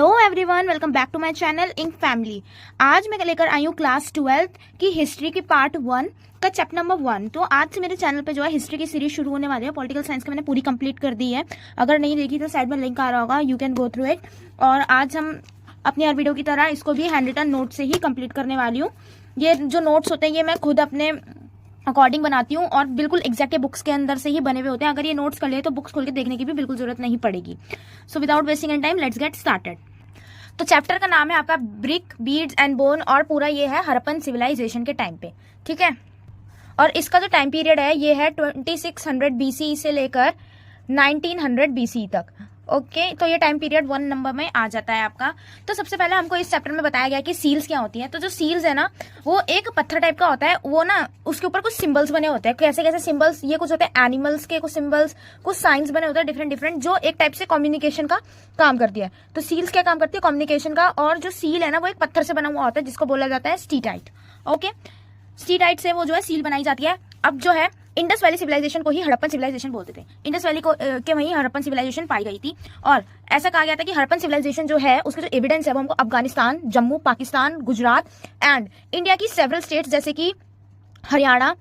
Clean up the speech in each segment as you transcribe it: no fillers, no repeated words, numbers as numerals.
Hello everyone, welcome back to my channel ink family. आज मैं लेकर आई हूँ क्लास 12th की हिस्ट्री की पार्ट 1 का चैप्टर नंबर 1। तो आज से मेरे चैनल पे जो है हिस्ट्री की सीरीज शुरू होने वाली है। पॉलिटिकल साइंस की मैंने पूरी कंप्लीट कर दी है। अगर नहीं देखी तो साइड में लिंक आ रहा होगा, you can go through it. और आज हम अपनी हर वीडियो की तरह इसको भी हैंड रिटन नोट से ही कंप्लीट करने वाली हूँ। ये जो नोट्स होते हैं ये मैं खुद अपने अकॉर्डिंग बनाती हूँ और बिल्कुल एग्जैक्ट बुक्स के अंदर से ही बने हुए होते हैं। अगर ये नोट्स कर लिए तो बुक्स खोल के देखने की भी बिल्कुल जरूरत नहीं पड़ेगी। So without wasting any time let's get started. तो चैप्टर का नाम है आपका ब्रिक, बीड्स एंड बोन, और पूरा ये है हड़प्पन सिविलाइजेशन के टाइम पे, ठीक है। और इसका जो टाइम पीरियड है ये है 2600 BC से लेकर 1900 BC तक। ओके, तो ये टाइम पीरियड 1 नंबर में आ जाता है आपका। तो सबसे पहले हमको इस चैप्टर में बताया गया कि सील्स क्या होती है। तो जो सील्स है ना, वो एक पत्थर टाइप का होता है। वो ना उसके ऊपर कुछ सिंबल्स बने होते हैं। कैसे कैसे सिंबल्स, ये कुछ होते हैं एनिमल्स के कुछ सिंबल्स, कुछ साइंस बने होते हैं डिफरेंट डिफरेंट, जो एक टाइप से कम्युनिकेशन का काम करती है। तो सील्स क्या काम करती है? कम्युनिकेशन का। और जो सील है ना वो एक पत्थर से बना हुआ होता है जिसको बोला जाता है स्टीटाइट। ओके, स्टीटाइट से वो जो है सील बनाई जाती है। अब जो है इंडस वैली सिविलाइजेशन को ही हड़प्पन सिविलाइजेशन बोलते थे। इंडस वैली को के वहीं हड़प्पन सिविलाइजेशन पाई गई थी। और ऐसा कहा गया था कि हड़प्पन सिविलाइजेशन जो है उसके जो एविडेंस है वो हमको अफगानिस्तान, जम्मू, पाकिस्तान, गुजरात एंड इंडिया की सेवरल स्टेट्स जैसे कि हरियाणा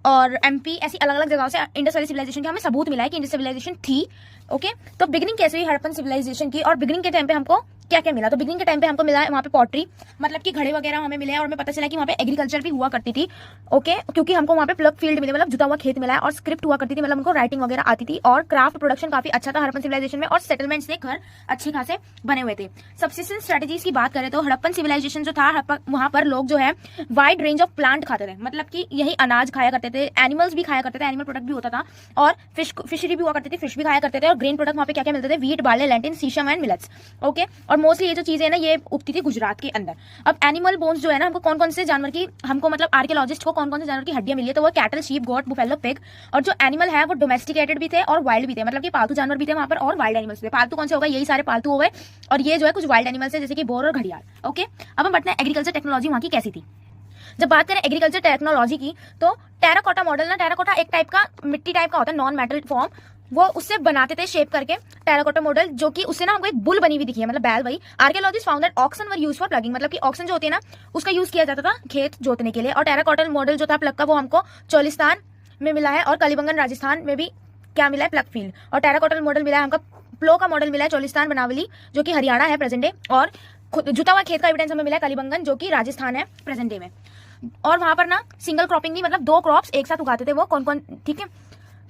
और MP, ऐसी अलग अलग जगहों से इंडस वैली सिविलाइजेशन के हमें सबूत मिला है कि इंडस सिविलाइजेशन थी। ओके, तो बिगिनिंग कैसे हुई हड़प्पन सिविलाइजेशन की और बिगिनिंग के टाइम पे हमको क्या क्या मिला? तो बिगिनिंग के टाइम पे हमको मिला है वहाँ पे पॉटरी, मतलब कि घड़े वगैरह हमें मिले हैं। और हमें पता चला कि वहाँ पे एग्रीकल्चर भी हुआ करती थी। ओके, क्योंकि हमको वहाँ पे प्लग फील्ड मिले, मतलब जुता हुआ खेत मिला है। और स्क्रिप्ट हुआ करती थी, मतलब हमको राइटिंग वगैरह आती थी। और क्राफ्ट प्रोडक्शन काफी अच्छा था हड़प्पन सिविलाइजेशन में। और सेटलमेंट्स से घर अच्छे खासे बने हुए थे। सब्सिस्टेंस स्ट्रेटेजीज की बात करें तो हड़प्पन सिविलाइजेशन जो था वहाँ पर लोग जो है वाइड रेंज ऑफ प्लांट खाते थे, मतलब कि यही अनाज खाया करते थे, एनिमल्स भी खाया करते थे, एनिमल प्रोडक्ट भी होता था। और फिशरी भी हुआ करती थी, फिश भी खाया करते थे। और ग्रेन प्रोडक्ट वहाँ पे क्या क्या मिलते थे? Wheat, barley, Lentin, caesium and millets. Okay, और मोस्टली ये जो चीजें है ना ये उगती थी गुजरात के अंदर। अब एनिमल बोन्स जो है ना, हमको कौन कौन से जानवर की, हमको मतलब आर्कियोलॉजिस्ट को कौन कौन से जानवर की हड्डियां मिली है, तो वो कैटल, शीप, गोट, बुफेलो, पिग। और जो एनिमल है वो डोमेस्टिकेटेड भी थे और वाइल्ड भी थे, मतलब कि पालतू जानवर भी थे वहां पर और वाइल्ड एनिमल्स थे। पालतू कौन से हो गए? यही सारे पालतू हो गए। और ये जो है कुछ वाइल्ड एनिमल्स है जैसे कि बोर और घड़ियाल। ओके, अब हम बढ़ते हैं एग्रीकल्चर टेक्नोलॉजी वहां की कैसी थी। जब बात करें एग्रीकल्चर टेक्नोलॉजी की तो टेराकोटा मॉडल ना, टेराकोटा एक टाइप का मिट्टी टाइप का होता है, नॉन मेटल फॉर्म, वो उससे बनाते थे शेप करके टेराकोटा मॉडल, जो कि उससे ना हमको एक बुल बनी हुई दिखी है, मतलब बैल। वही archaeologist found that oxen were used for ploughing, मतलब कि ऑक्सन जो होती है ना उसका यूज किया जाता था खेत जोतने के लिए। और टेराकोटा मॉडल जो था प्लग का वो हमको चोलिस्तान में मिला है और कलिबंगन राजस्थान में भी क्या मिला है? Plug field. और टेराकोटा मॉडल मिला है हमको, प्लो का मॉडल मिला है चोलिस्तान बनावली जो कि हरियाणा है प्रेजेंट डे। और जुता हुआ खेत का एविडेंस हमें मिला है कलिबंगन जो कि राजस्थान है प्रेजेंट डे में। और वहां पर ना सिंगल क्रॉपिंग नहीं, मतलब 2 क्रॉप्स एक साथ उगाते थे वो कौन कौन, ठीक है।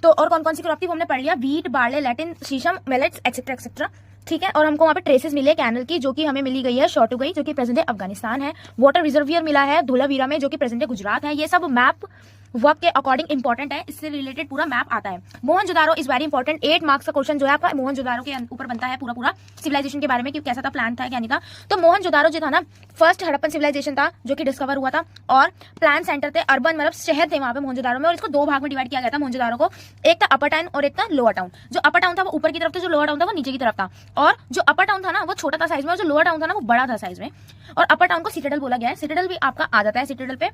तो और कौन कौन सी क्रॉप थी वो हमने पढ़ लिया, व्हीट, बार्ले, लैटिन, शीशम, मिलेट्स एक्सेट्रा एक्सेट्रा, ठीक है। और हमको वहाँ पे ट्रेसेस मिले कैनल की जो कि हमें मिली गई है शॉर्टुगई जो कि प्रेजेंट डे अफगानिस्तान है। वाटर रिजर्वियर मिला है धोलावीरा में जो कि प्रेजेंट डे गुजरात है। ये सब मैप वर्क के अकॉर्डिंग इंपॉर्टेंट है, इससे रिलेटेड पूरा मैप आता है। Mohenjodaro is very important, 8 marks का क्वेश्चन जो है आपका मोहनजोदारो के ऊपर बनता है पूरा पूरा सिविलाइजेशन के बारे में कि कैसा था, प्लान था क्या नहीं था। तो मोहनजोदारो जो था ना फर्स्ट हड़प्पन सिविलाइजेशन था जो कि डिस्कवर हुआ था। और प्लान सेंटर थे, अर्बन मतलब शहर थे वहां पे मोहनजोदारो में। और इसको 2 भाग में डिवाइड किया गया था मोहनजोदारो को, एक था अपर टाउन और एक था लोअर टाउन। जो अपर टाउन था वो ऊपर की तरफ था, जो लोअर टाउन था वो नीचे की तरफ था। और जो अपर टाउन था ना वो छोटा था साइज में और जो लोअर टाउन था ना वो बड़ा था साइज में। और अपर टाउन को सिटाडेल बोला गया है, सिटाडेल भी आपका आ जाता है सिटाडेल पे,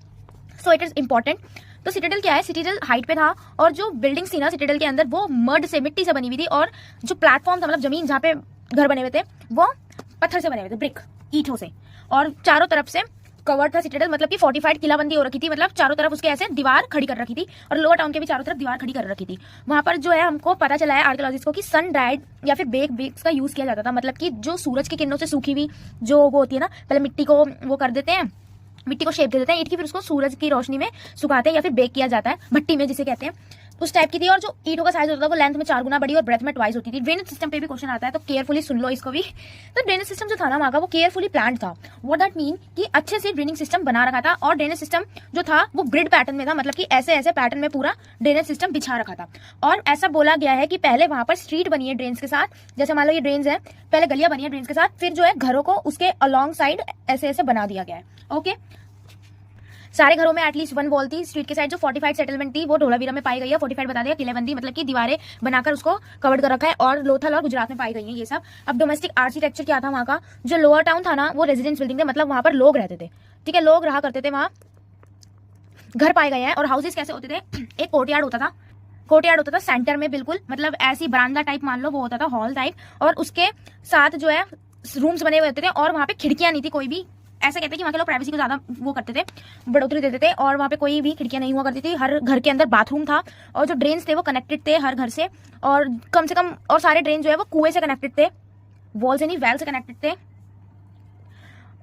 सो इट इज इंपॉर्टेंट। तो सिटाडेल क्या है? सिटाडेल हाइट पे था और जो बिल्डिंग्स थी ना सिटाडेल के अंदर वो मड से, मिट्टी से बनी हुई थी। और जो प्लेटफॉर्म था, मतलब जमीन जहाँ पे घर बने हुए थे, वो पत्थर से बने हुए थे, ब्रिक, ईंटों से। और चारों तरफ से कवर्ड था सिटाडेल, मतलब कि फोर्टिफाइड किलाबंदी हो रखी थी, मतलब चारों तरफ उसके ऐसे दीवार खड़ी कर रखी थी। और लोअर टाउन के भी चारों तरफ दीवार खड़ी कर रखी थी। वहां पर जो है हमको पता चला है आर्कियोलॉजिस्ट को कि सन ड्राइड या फिर बेक्स का यूज किया जाता था, मतलब कि जो सूरज की किरणों से सूखी हुई जो वो होती है ना, पहले मिट्टी को वो कर देते हैं, मिट्टी को शेप दे देते हैं ईंट की, फिर उसको सूरज की रोशनी में सुखाते हैं या फिर बेक किया जाता है भट्टी में जिसे कहते हैं, उस टाइप की थी। और जो ईंटों का साइज होता था वो लेंथ में 4 गुना बड़ी और ब्रेथ में ट्वाइस होती थी। ड्रेनेज सिस्टम पे भी क्वेश्चन आता है तो केयरफुली सुन लो इसको भी। तो ड्रेनेज सिस्टम जो था ना वहां का वो केयरफुली प्लान्ड था। व्हाट दैट मीन कि अच्छे से ड्रेनिंग सिस्टम बना रखा था। और ड्रेनेज सिस्टम जो था वो ग्रिड पैटर्न में था, मतलब कि ऐसे ऐसे पैटर्न में पूरा ड्रेनेज सिस्टम बिछा रखा था। और ऐसा बोला गया है कि पहले वहां पर स्ट्रीट बनी है ड्रेन्स के साथ, जैसे मान लो ये ड्रेन्स है, पहले गलियां बनी है ड्रेन्स के साथ, फिर जो है घरों को उसके अलॉन्ग साइड ऐसे ऐसे बना दिया गया है। ओके, सारे घरों में एटलीस्ट 1 वॉल थी। स्ट्रीट के साइड जो फोर्टिफाइड सेटलमेंट थी वो धोलावीरा में पाई गई है। फोर्टिफाइड बता दिया, किलेबंदी मतलब कि दीवारें बनाकर उसको कवर कर रखा है। और लोथल और गुजरात में पाई गई है ये सब। अब डोमेस्टिक आर्किटेक्चर क्या था वहां का? जो लोअर टाउन था ना वो रेजिडेंस बिल्डिंग थे, मतलब वहां पर लोग रहते थे, ठीक है, लोग रहा करते थे वहां, घर पाए गए हैं। और हाउसेस कैसे होते थे? एक कोर्टयार्ड होता था, कोर्टयार्ड होता था सेंटर में बिल्कुल, मतलब ऐसी बरामदा टाइप मान लो वो होता था, हॉल टाइप। और उसके साथ जो है रूम्स बने हुए होते थे और वहाँ पे खिड़कियां नहीं थी कोई भी। ऐसा कहते हैं कि वहाँ के लोग प्राइवेसी को ज्यादा वो करते थे, बढ़ोतरी देते थे, और वहाँ पे कोई भी खिड़कियां नहीं हुआ करती थी। हर घर के अंदर बाथरूम था और जो ड्रेन्स थे वो कनेक्टेड थे हर घर से, और कम से कम, और सारे ड्रेन जो है वो कुएं से कनेक्टेड थे, वॉल से नहीं, वेल से कनेक्टेड थे।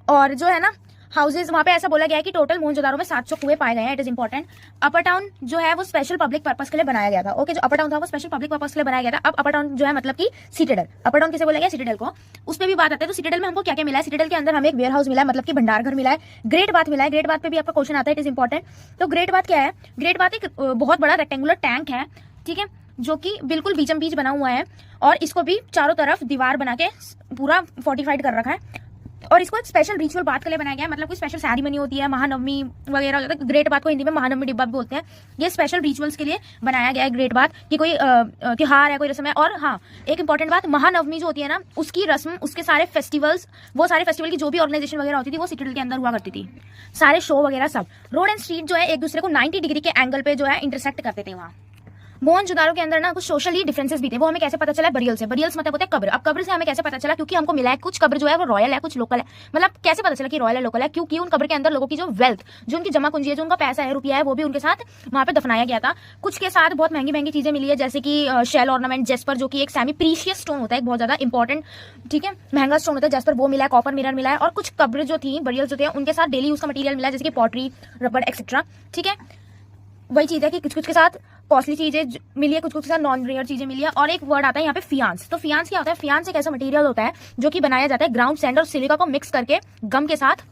और जो है ना हाउसेज, वहाँ पे ऐसा बोला गया है कि टोटल मोहनजोदारो में 700 कुएं पाए गए हैं। It is important. Upper town जो है वो स्पेशल पब्लिक पर्पस के लिए बनाया गया था। ओके, जो अपर टाउन था वो स्पेशल पब्लिक पर्पस के लिए बनाया गया था। अब अपर टाउन जो है मतलब कि सिटाडेल, अपर टाउन किसे बोला गया, सिटाडेल को, उस पर भी बात आती है। तो सिटाडेल में हमको क्या क्या मिला है, सिटाडेल के अंदर हमें एक वेयर हाउस मिला है, मतलब कि भंडार घर मिला है, ग्रेट बाथ मिला है। ग्रेट बाथ पे भी आपका क्वेश्चन आता है, इट इज इंपॉर्टेंट। तो ग्रेट बाथ क्या है, ग्रेट बाथ एक बहुत बड़ा रेक्टेंगुलर टैंक है, ठीक है, जो कि बिल्कुल बीचम बीच बना हुआ है, और इसको भी चारों तरफ दीवार बना के पूरा फोर्टिफाइड कर रखा है। और इसको एक स्पेशल रिचुअल बात के लिए बनाया गया है, मतलब कोई स्पेशल सेरेमनी होती है, महानवमी वगैरह होता है। ग्रेट बात को हिंदी में महानवमी डिब्बा भी बोलते हैं। ये स्पेशल रिचुअल्स के लिए बनाया गया है ग्रेट बात, कि कोई त्योहार है, कोई रस्म है। और हाँ, एक इंपॉर्टेंट बात, महानवमी जो होती है ना, उसकी रस्म, उसके सारे फेस्टिवल्स, वो सारे फेस्टिवल की जो भी ऑर्गेनाइजेशन वगैरह होती थी वो सिटाडेल के अंदर हुआ करती थी, सारे शो वगैरह सब। रोड एंड स्ट्रीट जो है एक दूसरे को 90 डिग्री के एंगल पे जो है इंटरसेक्ट करते थे वहाँ। मोहनजोदारो के अंदर ना कुछ सोशली डिफरेंसेस भी थे, वो हमें कैसे पता चला, बरियल से। बरियल्स मतलब होते हैं कब्र। अब कब्र से हमें कैसे पता चला, क्योंकि हमको मिला है कुछ कब्र जो है वो रॉयल है, कुछ लोकल है। मतलब कैसे पता चला कि रॉयल है, लोकल है, क्योंकि उन कब्र के अंदर लोगों की जो वेल्थ, जो उनकी जमा कुंजी है, जो उनका पैसा है, रुपया है, वो भी उनके साथ वहां पे दफनाया गया था। कुछ के साथ बहुत महंगी महंगी चीजें मिली है, जैसे कि शेल ऑर्नामेंट, जेस्पर, जो कि एक सेमी प्रीशियस स्टोन होता है, बहुत ज्यादा इंपॉर्टेंट, ठीक है, महंगा स्टोन होता है जेस्पर, वो मिला है। कॉपर मिरर मिला है। और कुछ कब्र जो थी, बरियल जो थे, उनके साथ डेली यूज का मटीरियल मिला है, जैसे कि पॉटरी, रबड़ एक्सेट्रा, ठीक है। वही चीज है कि कुछ कुछ के साथ कॉस्टली चीजें मिली है, कुछ कुछ के साथ नॉन रेयर चीजें मिली है। और एक वर्ड आता है यहाँ पे फियांस। तो फियांस क्या होता है, फियांस एक ऐसा मटेरियल होता है जो कि बनाया जाता है ग्राउंड सैंड और सिलिका को मिक्स करके गम के साथ,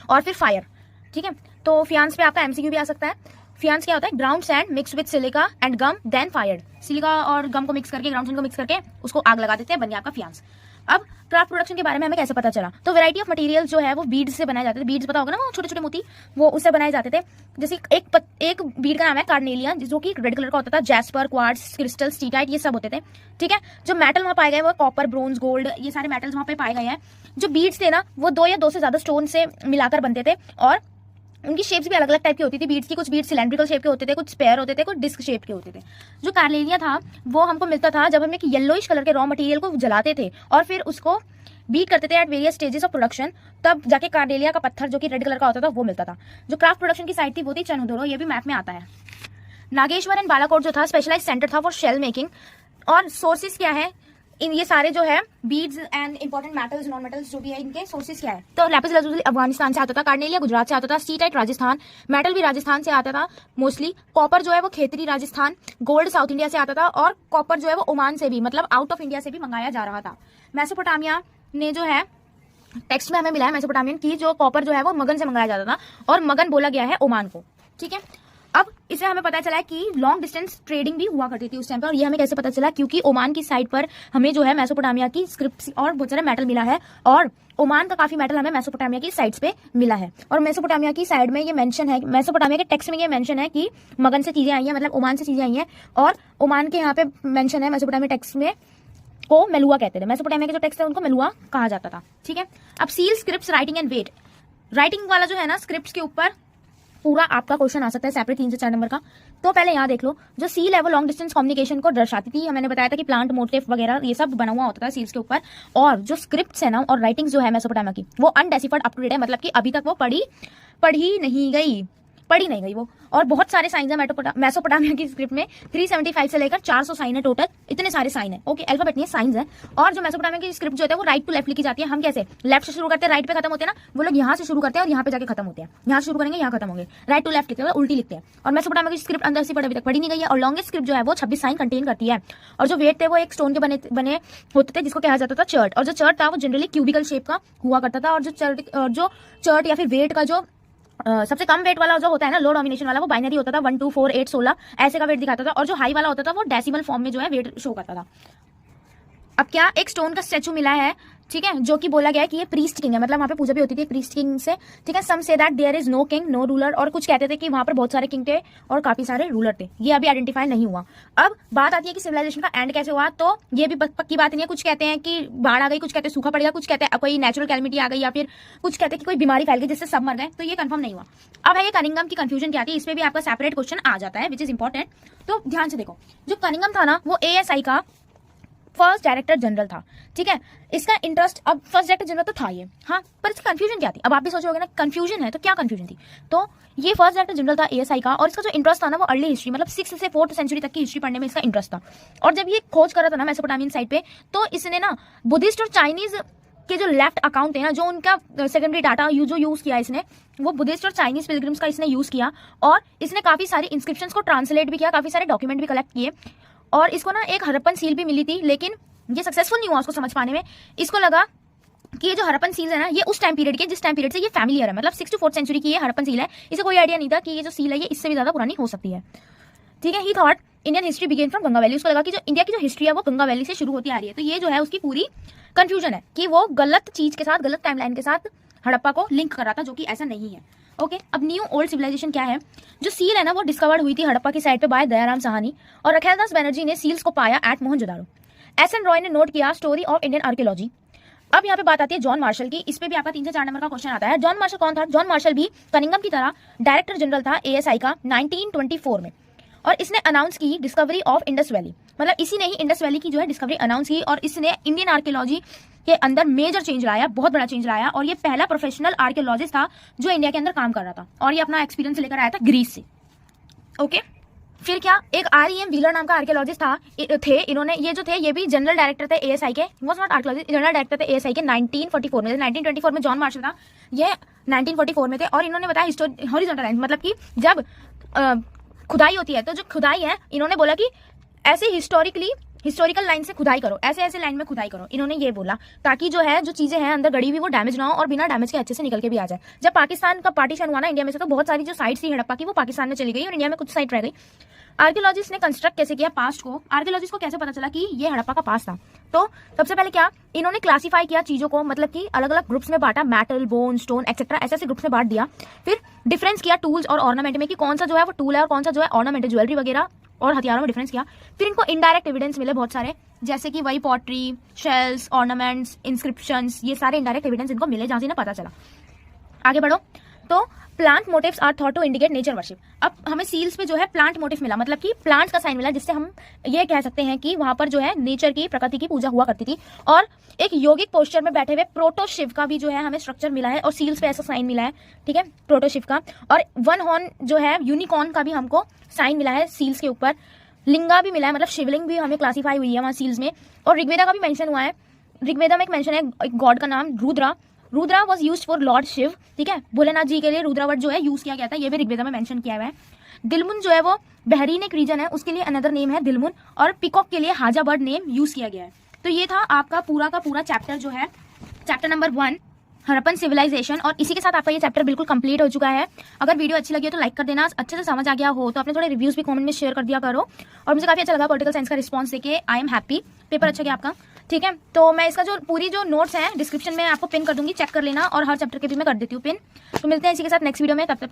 और फिर फायर, ठीक है। तो फियांस पे आपका एमसीक्यू भी आ सकता है। फियांस क्या होता है, ground sand mix with silica and gum then fired. Silica और गम को मिक्स करके, ग्राउंड सैंड को मिक्स करके उसको आग लगा देते हैं, बन गया आपका फियांस। अब क्राफ्ट प्रोडक्शन के बारे में हमें कैसे पता चला, तो वैरायटी ऑफ मटेरियल जो है वो बीड्स से बनाए जाते थे। बीड्स पता होगा ना, वो छोटे छोटे मोती, वो उससे बनाए जाते थे। जैसे एक बीड का नाम है कार्नेलिया, जो कि रेड कलर का होता था। जैस्पर, क्वार्ट्ज, क्रिस्टल, स्टीटाइट, ये सब होते थे, ठीक है। जो मेटल वहाँ पाए गए वो कॉपर, ब्रोंज, गोल्ड, ये सारे मेटल्स वहाँ पे पाए गए हैं। जो बीड्स थे ना, वो 2 या 2 से ज्यादा स्टोन से मिलाकर बनते थे, और उनकी शेप्स भी अलग अलग टाइप की होती थी बीड्स की। कुछ बीड्स सिलेंड्रिकल शेप के होते थे, कुछ स्पेयर होते थे, कुछ डिस्क शेप के होते थे। जो कार्नेलिया था वो हमको मिलता था जब हम एक येलोइश कलर के रॉ मटेरियल को जलाते थे और फिर उसको बीट करते थे at various stages of production, तब जाके कार्नेलिया का पत्थर जो कि रेड कलर का होता था वो मिलता था। जो क्राफ्ट प्रोडक्शन की साइट थी वो थी चनहुदुरो, ये भी मैप में आता है। नागेश्वर एंड बालाकोट जो था स्पेशलाइज सेंटर था फॉर शेल मेकिंग। और सोर्सेज क्या है, इन ये सारे जो है beads and important metals, non metals जो भी है, इनके सोर्सेज क्या है, तो लैपिस लाजुली अफगानिस्तान से आता था, कार्नेलिया गुजरात से आता था, स्टीटाइट राजस्थान, मेटल भी राजस्थान से आता था मोस्टली। कॉपर जो है वो Khetri Rajasthan, gold south India से आता था, और कॉपर जो है वो ओमान से भी, मतलब आउट ऑफ इंडिया से भी मंगाया जा रहा था। मेसोपोटामिया ने जो है टेक्स्ट में हमें मिला है, मेसोपोटामियन की जो कॉपर जो है वो मगन से मंगाया जाता था, और मगन बोला गया है ओमान को, ठीक है। अब इसे हमें पता चला है कि लॉन्ग डिस्टेंस ट्रेडिंग भी हुआ करती थी उस टाइम पर। और ये हमें कैसे पता चला, क्योंकि ओमान की साइड पर हमें जो है मेसोपोटामिया की स्क्रिप्ट्स और बहुत सारे मेटल मिला है, और ओमान का काफी मेटल हमें मेसोपोटामिया की साइड्स पे मिला है। और मेसोपोटामिया की साइड में ये मेंशन है, मेसोपोटामिया के टेक्स्ट में ये मेंशन है कि मगन से चीजें आई हैं, मतलब ओमान से चीजें आई हैं। और ओमान के यहाँ पे मेंशन है मेसोपोटामिया टेक्स्ट में को मेलुआ कहते थे। मेसोपोटामिया के जो टेक्स्ट है उनको मेलुआ कहा जाता था, ठीक है। अब seal, scripts, writing and weight. Writing वाला जो है ना, स्क्रिप्ट्स के ऊपर पूरा आपका क्वेश्चन आ सकता है सेपरेट 3 से 4 नंबर का। तो पहले यहाँ देख लो, जो सील है वो लॉन्ग डिस्टेंस कम्युनिकेशन को दर्शाती थी। मैंने बताया था कि प्लांट मोटिव वगैरह ये सब बना हुआ होता था सील्स के ऊपर। और जो स्क्रिप्ट्स है ना और राइटिंग्स जो है मेसोपोटामिया की, वो अनडेसिफर्ड अप टू डेट है, मतलब कि अभी तक वो पढ़ी नहीं गई वो। और बहुत सारे साइन है मेसोपोटामिया की स्क्रिप्ट में, 375 से लेकर 400 साइन है टोटल, इतने सारे साइन है। ओके, अल्फाबेट नहीं है, साइंस है। और जो मेसोपोटामिया की स्क्रिप्ट जो होता है वो राइट टू लेफ्ट लिखी जाती है। हम कैसे लेफ्ट से शुरू करते हैं, राइट पे खत्म होते हैं ना, वो लोग यहाँ से शुरू करते हैं और यहाँ पे जाके खत्म होते हैं। यहाँ से शुरू करेंगे, यहाँ खत्म होंगे, राइट टू लेफ्ट लिखते हैं, उल्टी लिखते हैं। और मेसोपोटामिया की स्क्रिप्ट अंदर से अभी तक पढ़ी नहीं गई है। और लॉन्गेस्ट स्क्रिप्ट जो है वो 26 साइन कंटेन करती है। और जो वेट थे वो एक स्टोन के बने होते थे, जिसको कहा जाता था चर्ट। और जो चर्ट था वो जनरली क्यूबिकल शेप का हुआ करता था। और जो चर्ट या फिर वेट का जो सबसे कम वेट वाला जो होता है ना, लो डोमिनेशन वाला, वो बाइनरी होता था, 1 2 4 8 16 ऐसे का वेट दिखाता था। और जो हाई वाला होता था वो डेसिमल फॉर्म में जो है वेट शो करता था। अब क्या, एक स्टोन का स्टैचू मिला है, ठीक है, जो कि बोला गया है कि ये प्रीस्ट किंग है, मतलब वहां पे पूजा भी होती थी प्रीस्ट किंग से, ठीक है। Some say that there is no king no ruler, और कुछ कहते थे कि वहां पर बहुत सारे किंग थे और काफी सारे रूलर थे। ये अभी आइडेंटिफाई नहीं हुआ। अब बात आती है कि सिविलाइजेशन का एंड कैसे हुआ, तो ये भी पक्की बात नहीं है। कुछ कहते हैं कि बाढ़ आ गई, कुछ कहते हैं सूखा पड़ गया, कुछ कहते हैं कोई नेचुरल कैलेमिटी आ गई, या फिर कुछ कहते हैं कि कोई बीमारी फैल गई जिससे सब मर गए। तो ये कंफर्म नहीं हुआ। अब है ये कनिंघम की कंफ्यूजन क्या थी, इस पे भी आपका सेपरेट क्वेश्चन आ जाता है, विच इज इंपॉर्टेंट। तो ध्यान से देखो, जो कनिंघम था ना वो ASI का फर्स्ट डायरेक्टर जनरल था, ठीक है। इसका इंटरेस्ट, अब फर्स्ट डायरेक्टर जनरल तो था ये, हाँ, पर इसकी कंफ्यूजन क्या थी? अब आप भी सोच रहे होगे ना, कंफ्यूजन है तो क्या कंफ्यूजन थी? तो ये फर्स्ट डायरेक्टर जनरल था एएसआई का, और इसका जो इंटरेस्ट था ना वो अर्ली हिस्ट्री, मतलब 6 से 4th सेंचुरी तक की हिस्ट्री पढ़ने में इसका इंटरेस्ट था। और जब ये खोज कर रहा था ना मेसोपोटामियन साइड पे, तो इसने ना बुद्धिस्ट और चाइनीज के जो लेफ्ट अकाउंट है ना, जो उनका सेकेंडरी डाटा जो यूज किया इसने, वो बुद्धिस्ट और चाइनीज पिलग्रिम्स का इसने यूज किया, और इसने काफी सारी इंस्क्रिप्शंस को ट्रांसलेट भी किया, काफी सारे डॉक्यूमेंट भी कलेक्ट किए, और इसको ना एक हड़प्पन सील भी मिली थी, लेकिन ये सक्सेसफुल नहीं हुआ उसको समझ पाने में। इसको लगा कि ये जो हड़प्पन सील है ना, ये उस टाइम पीरियड के जिस टाइम पीरियड से ये फैमिलियर है, मतलब 6 to 4th सेंचुरी की ये हड़प्पन सील है। इसे कोई आइडिया नहीं था कि ये जो सील है ये इससे भी ज्यादा पुरानी हो सकती है, ठीक है। He thought Indian history began from Ganga valley. उसको लगा कि जो इंडिया की जो हिस्ट्री है वो गंगा वैली से शुरू होती आ रही है। तो ये जो है उसकी पूरी कंफ्यूजन है कि वो गलत चीज के साथ, गलत टाइमलाइन के साथ हड़प्पा को लिंक कर रहा था, जो कि ऐसा नहीं है। ओके, अब न्यू ओल्ड सिविलाइजेशन क्या है? जो सील है ना वो डिस्कवर्ड हुई थी हड़प्पा की साइड पे बाय दयाराम साहनी, और रखेलदास बनर्जी ने सील्स को पाया एट मोहनजोदारो। एस.एन. रॉय ने नोट किया स्टोरी ऑफ इंडियन आर्कियोलॉजी। अब यहाँ पे बात आती है जॉन मार्शल की। इस पे भी आपका 3 से 4 नंबर का क्वेश्चन आता है। जॉन मार्शल कौन था? जॉन मार्शल भी कनिंगम की तरह डायरेक्टर जनरल था एएसआई का 1924 में, और इसने अनाउंस की डिस्कवरी ऑफ इंडस वैली, मतलब इसी ने ही इंडस वैली की जो है डिस्कवरी अनाउंस की, और इसने इंडियन आर्कियोलॉजी के अंदर मेजर चेंज लाया, बहुत बड़ा चेंज लाया, और ये पहला प्रोफेशनल आर्कियोलॉजिस्ट था जो इंडिया के अंदर काम कर रहा था, और ये अपना एक्सपीरियंस लेकर आया था ग्रीस से। ओके, फिर क्या, एक REM व्हीलर नाम का आर्कियोलॉजिस्ट थे इन्होंने, ये जो थे ये भी जनरल डायरेक्टर थे एएसआई के, was not archaeologist, general director थे एएसआई के 1944 में। 1924 में जॉन मार्शल था, ये 1944 में थे, और इन्होंने बताया हॉरिजॉन्टल लाइन, मतलब कि जब खुदाई होती है तो जो खुदाई है, इन्होंने बोला कि ऐसे हिस्टोरिकल लाइन से खुदाई करो, ऐसे ऐसे लाइन में खुदाई करो, इन्होंने ये बोला, ताकि जो है जो चीजें हैं अंदर गड़ी हुई वो डैमेज ना हो, और बिना डैमेज के अच्छे से निकल के भी आ जाए। जब पाकिस्तान का पार्टीशन हुआ ना इंडिया में से, तो बहुत सारी जो साइट्स थी हड़प्पा की वो पाकिस्तान में चली गई, और इंडिया में कुछ साइट रह गई। आर्कियोलॉजिस्ट ने कंस्ट्रक्ट कैसे किया पास्ट को? आर्कियोलॉजिस्ट को कैसे पता चला कि ये हड़प्पा का पास्ट था? तो सबसे पहले क्या, इन्होंने क्लासिफाई किया चीजों को, मतलब कि अलग अलग ग्रुप्स में बांटा, मेटल, बोन, स्टोन एक्सेट्रा, ऐसे ऐसे ग्रुप्स में बांट दिया। फिर डिफरेंस किया टूल्स और ऑर्नामेंट में, कि कौन सा जो है वो टूल है और कौन सा जो है ऑर्नामेंट, ज्वेलरी वगैरह और हथियारों में डिफरेंस किया। फिर इनको इनडायरेक्ट एविडेंस मिले बहुत सारे, जैसे कि वही पॉटरी, शेल्स, ऑर्नामेंट्स, इंस्क्रिप्शंस, ये सारे इनडायरेक्ट एविडेंस इनको मिले, जहां से इन्हें पता चला। आगे बढ़ो, तो plant motifs are thought to indicate nature worship. अब हमें सील्स पे जो है प्लांट मोटिव मिला, मतलब कि प्लांट का साइन मिला, जिससे हम ये कह सकते हैं कि वहां पर जो है नेचर की, प्रकृति की पूजा हुआ करती थी। और एक योगिक पोस्चर में बैठे हुए प्रोटो शिव का भी जो है हमें स्ट्रक्चर मिला है, और सील्स पे ऐसा साइन मिला है, ठीक है, प्रोटो शिव का। और 1 हॉर्न जो है यूनिकॉर्न का भी हमको साइन मिला है सील्स के ऊपर। लिंगा भी मिला है, मतलब शिवलिंग भी हमें क्लासीफाई हुई है वहां सील्स में। और ऋग्वेदा का भी मेंशन हुआ है, ऋग्वेदा में एक मेंशन है एक गॉड का नाम Rudra. Rudra was use for lord Shiva, ठीक है, भोलेनाथ जी के लिए रुद्रावट जो है यूज किया गया था, ये भी ऋग्वेदा में मेंशन किया हुआ है। दिलमुन जो है वो बहरीन एक रीजन है, उसके लिए अनदर नेम है दिलमुन, और पिकॉक के लिए हाजा बर्ड नेम यूज किया गया है। तो ये था आपका पूरा का पूरा चैप्टर जो है, चैप्टर नंबर 1 हड़प्पन सिविलाइजेशन, और इसी के साथ आपका ये चैप्टर बिल्कुल कंप्लीट हो चुका है। अगर वीडियो अच्छी लगी हो तो लाइक कर देना, अच्छे से समझ आ गया हो तो अपने थोड़े रिव्यूज भी कमेंट में शेयर कर दिया करो। और मुझे काफी अच्छा लगा पॉलिटिकल साइंस का रिस्पॉन्स देके, आई एम हैप्पी, पेपर अच्छा गया आपका, ठीक है। तो मैं इसका जो पूरी जो नोट्स हैं डिस्क्रिप्शन में आपको पिन कर दूंगी, चेक कर लेना, और हर चैप्टर के भी मैं कर देती हूँ पिन। तो मिलते हैं इसी के साथ नेक्स्ट वीडियो में, तब तक